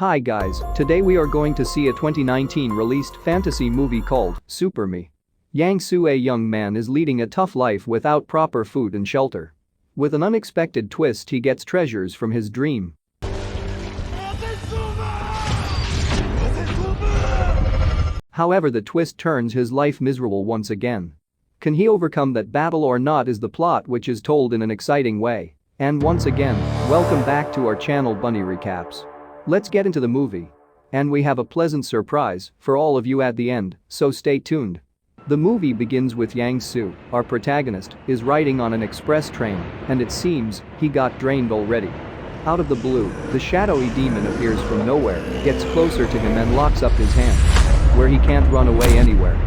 Hi guys, today we are going to see a 2019 released fantasy movie called Super Me. Yang Su, a young man, is leading a tough life without proper food and shelter. With an unexpected twist, he gets treasures from his dream. However, the twist turns his life miserable once again. Can he overcome that battle or not is the plot, which is told in an exciting way. And once again, welcome back to our channel Bunny Recaps. Let's get into the movie. And we have a pleasant surprise for all of you at the end, so stay tuned. The movie begins with Yang Su, our protagonist, is riding on an express train, and it seems he got drained already. Out of the blue, the shadowy demon appears from nowhere, gets closer to him and locks up his hand, where he can't run away anywhere.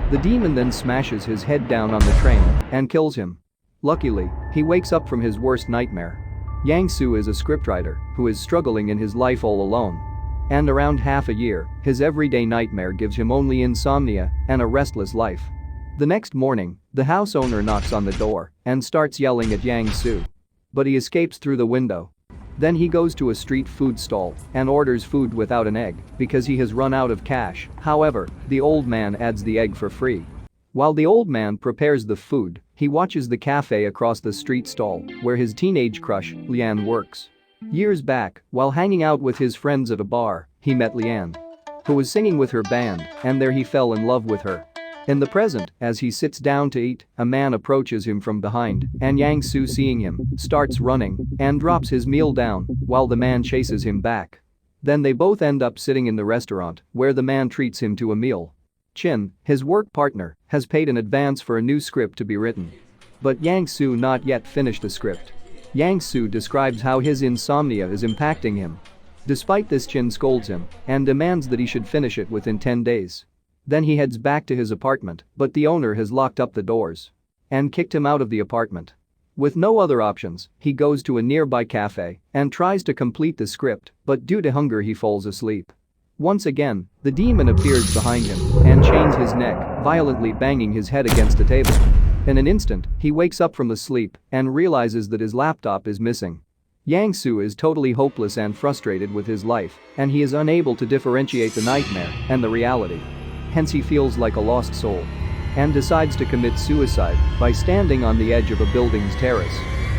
The demon then smashes his head down on the train and kills him. Luckily, he wakes up from his worst nightmare. Yang Su is a scriptwriter who is struggling in his life all alone. And around half a year, his everyday nightmare gives him only insomnia and a restless life. The next morning, the house owner knocks on the door and starts yelling at Yang Su. But he escapes through the window. Then he goes to a street food stall and orders food without an egg because he has run out of cash. However, the old man adds the egg for free. While the old man prepares the food, he watches the cafe across the street stall where his teenage crush, Lian, works. Years back, while hanging out with his friends at a bar, he met Lian, who was singing with her band, and there he fell in love with her. In the present, as he sits down to eat, a man approaches him from behind, and Yang Su, seeing him, starts running and drops his meal down while the man chases him back. Then they both end up sitting in the restaurant where the man treats him to a meal. Chin, his work partner, has paid in advance for a new script to be written. But Yang Su not yet finished the script. Yang Su describes how his insomnia is impacting him. Despite this, Chin scolds him and demands that he should finish it within 10 days. Then he heads back to his apartment, but the owner has locked up the doors and kicked him out of the apartment. With no other options, he goes to a nearby cafe and tries to complete the script, but due to hunger he falls asleep. Once again, the demon appears behind him and chains his neck, violently banging his head against the table. In an instant, he wakes up from the sleep and realizes that his laptop is missing. Yang Su is totally hopeless and frustrated with his life, and he is unable to differentiate the nightmare and the reality. Hence he feels like a lost soul and decides to commit suicide by standing on the edge of a building's terrace.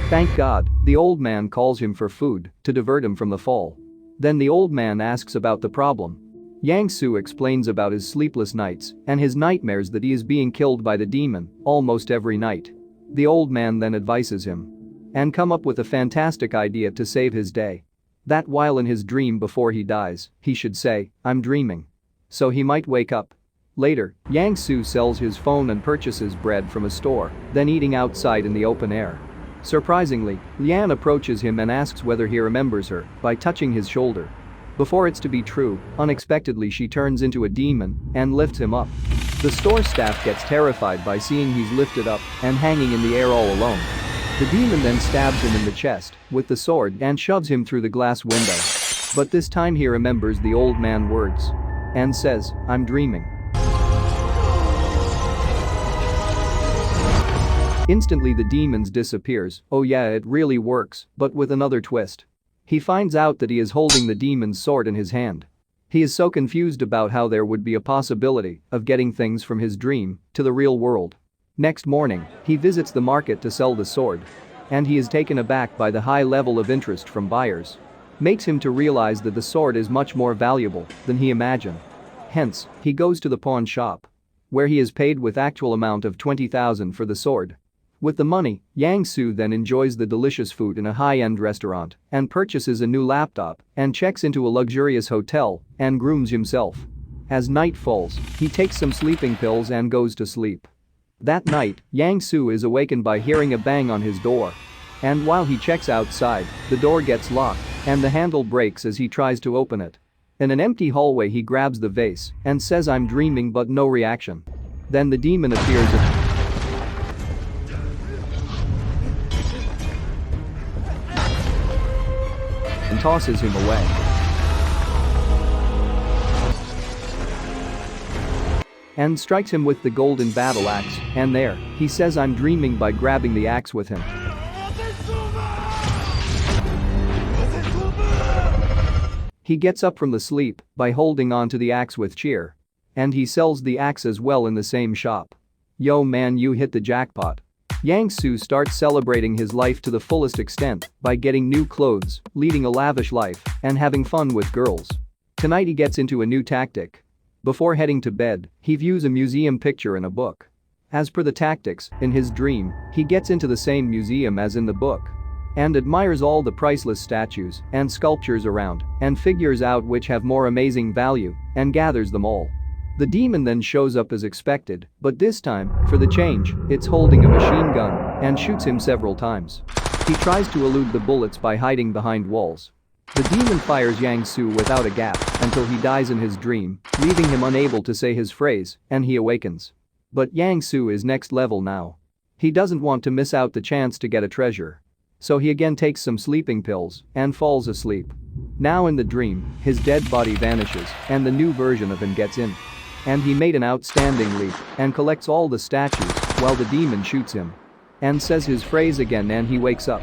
Thank God, the old man calls him for food to divert him from the fall. Then the old man asks about the problem. Yang Su explains about his sleepless nights and his nightmares that he is being killed by the demon almost every night. The old man then advises him and come up with a fantastic idea to save his day. That while in his dream before he dies, he should say, "I'm dreaming." So he might wake up. Later, Yang Su sells his phone and purchases bread from a store, then eating outside in the open air. Surprisingly, Lian approaches him and asks whether he remembers her by touching his shoulder. Before it's to be true, unexpectedly she turns into a demon and lifts him up. The store staff gets terrified by seeing he's lifted up and hanging in the air all alone. The demon then stabs him in the chest with the sword and shoves him through the glass window. But this time he remembers the old man's words and says, "I'm dreaming." Instantly the demon disappears. Oh yeah, it really works, but with another twist. He finds out that he is holding the demon's sword in his hand. He is so confused about how there would be a possibility of getting things from his dream to the real world. Next morning, he visits the market to sell the sword. And he is taken aback by the high level of interest from buyers. Makes him to realize that the sword is much more valuable than he imagined. Hence, he goes to the pawn shop, where he is paid with actual amount of 20,000 for the sword. With the money, Yang Su then enjoys the delicious food in a high-end restaurant and purchases a new laptop and checks into a luxurious hotel and grooms himself. As night falls, he takes some sleeping pills and goes to sleep. That night, Yang Su is awakened by hearing a bang on his door. And while he checks outside, the door gets locked and the handle breaks as he tries to open it. In an empty hallway he grabs the vase and says, "I'm dreaming," but no reaction. Then the demon appears and tosses him away. And strikes him with the golden battle axe, and there, he says, "I'm dreaming," by grabbing the axe with him. He gets up from the sleep by holding on to the axe with cheer. And he sells the axe as well in the same shop. Yo man, you hit the jackpot. Yang Su starts celebrating his life to the fullest extent by getting new clothes, leading a lavish life, and having fun with girls. Tonight he gets into a new tactic. Before heading to bed, he views a museum picture in a book. As per the tactics, in his dream, he gets into the same museum as in the book and admires all the priceless statues and sculptures around and figures out which have more amazing value and gathers them all. The demon then shows up as expected, but this time, for the change, it's holding a machine gun and shoots him several times. He tries to elude the bullets by hiding behind walls. The demon fires Yang Su without a gap until he dies in his dream, leaving him unable to say his phrase, and he awakens. But Yang Su is next level now. He doesn't want to miss out the chance to get a treasure. So he again takes some sleeping pills and falls asleep. Now in the dream, his dead body vanishes and the new version of him gets in. And he made an outstanding leap and collects all the statues while the demon shoots him. And says his phrase again and he wakes up.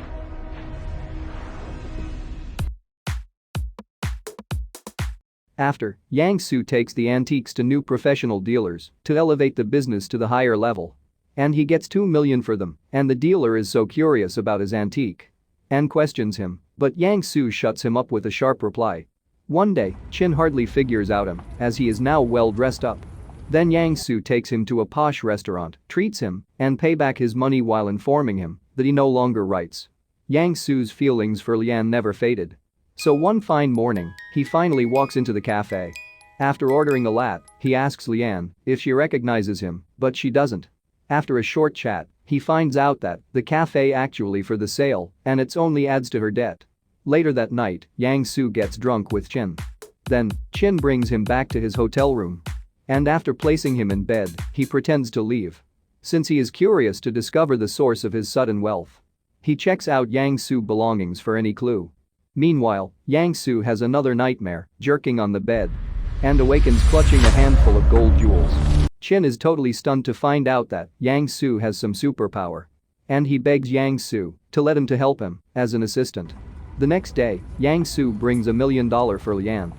After, Yang Su takes the antiques to new professional dealers to elevate the business to the higher level. And he gets 2 million for them, and the dealer is so curious about his antique and questions him, but Yang Su shuts him up with a sharp reply. One day, Chin hardly figures out him as he is now well dressed up. Then Yang Su takes him to a posh restaurant, treats him, and pay back his money while informing him that he no longer writes. Yang Su's feelings for Lian never faded. So one fine morning, he finally walks into the cafe. After ordering a latte, he asks Lian if she recognizes him, but she doesn't. After a short chat, he finds out that the cafe actually for the sale and it's only adds to her debt. Later that night, Yang Su gets drunk with Chin. Then, Chin brings him back to his hotel room. And after placing him in bed, he pretends to leave. Since he is curious to discover the source of his sudden wealth. He checks out Yang Su's belongings for any clue. Meanwhile, Yang Su has another nightmare, jerking on the bed. And awakens clutching a handful of gold jewels. Chin is totally stunned to find out that Yang Su has some superpower. And he begs Yang Su to let him to help him as an assistant. The next day, Yang Su brings $1 million for Lian.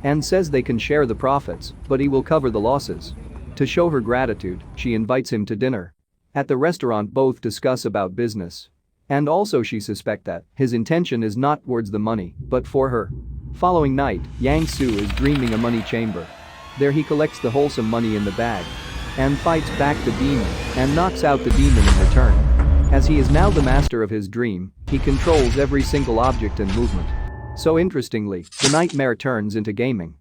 And says they can share the profits, but he will cover the losses. To show her gratitude, she invites him to dinner. At the restaurant both discuss about business. And also she suspects that his intention is not towards the money, but for her. Following night, Yang Su is dreaming a money chamber. There he collects the wholesome money in the bag. And fights back the demon and knocks out the demon in return. As he is now the master of his dream, he controls every single object and movement. So interestingly, the nightmare turns into gaming.